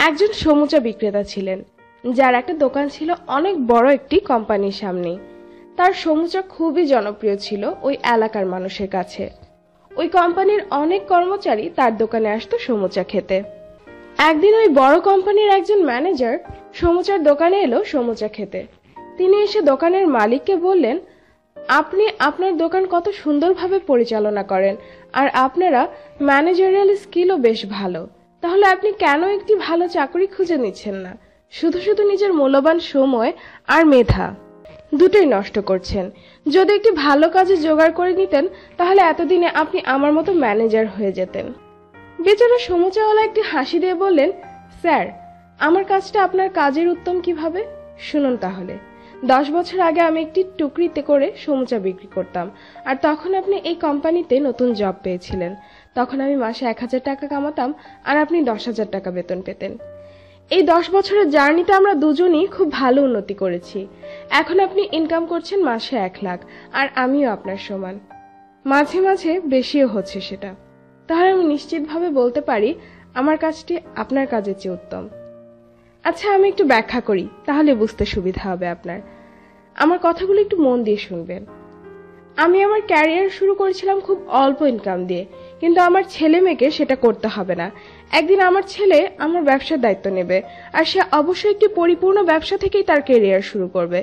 একজন সমুচা বিক্রেতা ছিলেন, যার একটা দোকান ছিল অনেক বড় একটি কোম্পানির সামনে। তার সমুচা খুবই জনপ্রিয় ছিল ওই এলাকার মানুষের কাছে। ওই কোম্পানির অনেক কর্মচারী তার দোকানে আসতো সমুচা খেতে। একদিন ওই বড় কোম্পানির একজন ম্যানেজার সমুচার দোকানে এলো সমুচা খেতে। তিনি এসে দোকানের মালিককে বললেন, আপনি আপনার দোকান কত সুন্দরভাবে পরিচালনা করেন, আর আপনারা ম্যানেজারিয়াল স্কিলও বেশ ভালো। তাহলে আপনি কেন একটি ভালো চাকরি খুঁজে নিচ্ছেন না? শুধু শুধু নিজের মূল্যবান সময় আর মেধা দুটোই নষ্ট করছেন। যদি একটি ভালো কাজে জোগাড় করে নিতেন, তাহলে এতদিনে আপনি আমার মতো ম্যানেজার হয়ে যেতেন। বেচারা সমুচাওয়ালা একটি হাসি দিয়ে বললেন, স্যার, আমার কাজটা আপনার কাজের উত্তম কিভাবে? শুনুন তাহলে। 10 বছর আগে আমি একটি টুকরিতে করে সমুচা বিক্রি করতাম, আর তখন আপনি এই কোম্পানিতে নতুন জব পেয়েছিলেন। তখন আমি মাসে 1000 টাকা কামাতাম, আর আপনি 10,000 টাকা বেতন পেতেন। এই 10 বছরের জার্নিতে আমরা দুজনই খুব ভালো উন্নতি করেছি। এখন আপনি ইনকাম করছেন মাসে 1 লাখ, আর আমিও আপনার সমান, মাঝে মাঝে বেশিও হচ্ছে সেটা। তাহলে আমি নিশ্চিতভাবে বলতে পারি আমার কাজটি আপনার কাজের চেয়ে উত্তম। আচ্ছা, আমি একটু ব্যাখ্যা করি, তাহলে বুঝতে সুবিধা হবে আপনার। আমার কথাগুলো একটু মন দিয়ে শুনবেন। আমি আমার ক্যারিয়ার শুরু করেছিলাম খুব অল্প ইনকাম দিয়ে, কিন্তু আমার ছেলে মেয়েকে সেটা করতে হবে না। একদিন আমার ছেলে আমার ব্যবসার দায়িত্ব নেবে, আর সে অবশ্যই একটি পরিপূর্ণ ব্যবসা থেকেই তার ক্যারিয়ার শুরু করবে।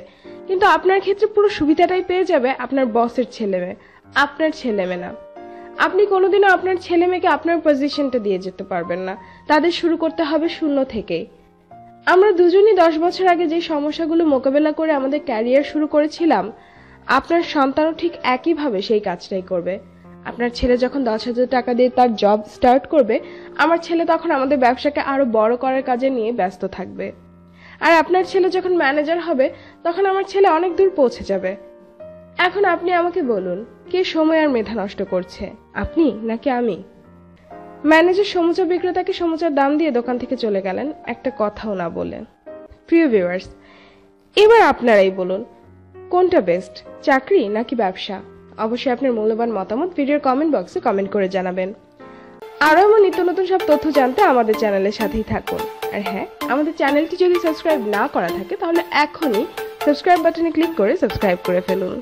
কিন্তু আপনার ক্ষেত্রে পুরো সুবিধাটাই পেয়ে যাবে আপনার বসের ছেলে মেয়ে, আপনার ছেলে মেয়ে না। আপনি কোনোদিনও আপনার ছেলে মেয়েকে আপনার পজিশনটা দিয়ে যেতে পারবেন না। তাদের শুরু করতে হবে শূন্য থেকেই। আমরা দুজনই 10 বছর আগে যে সমস্যাগুলো মোকাবেলা করে আমাদের ক্যারিয়ার শুরু করেছিলাম, আপনার সন্তানও ঠিক একইভাবে সেই কাজটাই করবে। আপনার ছেলে যখন 10,000 টাকা দিয়ে তার জব স্টার্ট করবে, আমার ছেলে তখন আমাদের ব্যবসাকে আরো বড় করার কাজে নিয়ে ব্যস্ত থাকবে। আর আপনার ছেলে যখন ম্যানেজার হবে, তখন আমার ছেলে অনেক দূর পৌঁছে যাবে। এখন আপনি আমাকে বলুন, কে সময় আর মেধা নষ্ট করছে, আপনি নাকি আমি? ম্যানেজার সমুচা বিক্রেতাকে সমুচার দাম দিয়ে দোকান থেকে চলে গেলেন, একটা কথাও না বললেন। প্রিয় ভিউয়ার্স, এবার আপনারাই বলুন, কোনটা বেস্ট, চাকরি নাকি ব্যবসা? অবশ্যই আপনার মূল্যবান মতামত ভিডিওর কমেন্ট বক্সে কমেন্ট করে জানাবেন। আরও এমন নিত্য নতুন সব তথ্য জানতে আমাদের চ্যানেলের সাথেই থাকুন। আর হ্যাঁ, আমাদের চ্যানেলটি যদি সাবস্ক্রাইব না করা থাকে, তাহলে এখনই সাবস্ক্রাইব বাটনে ক্লিক করে সাবস্ক্রাইব করে ফেলুন।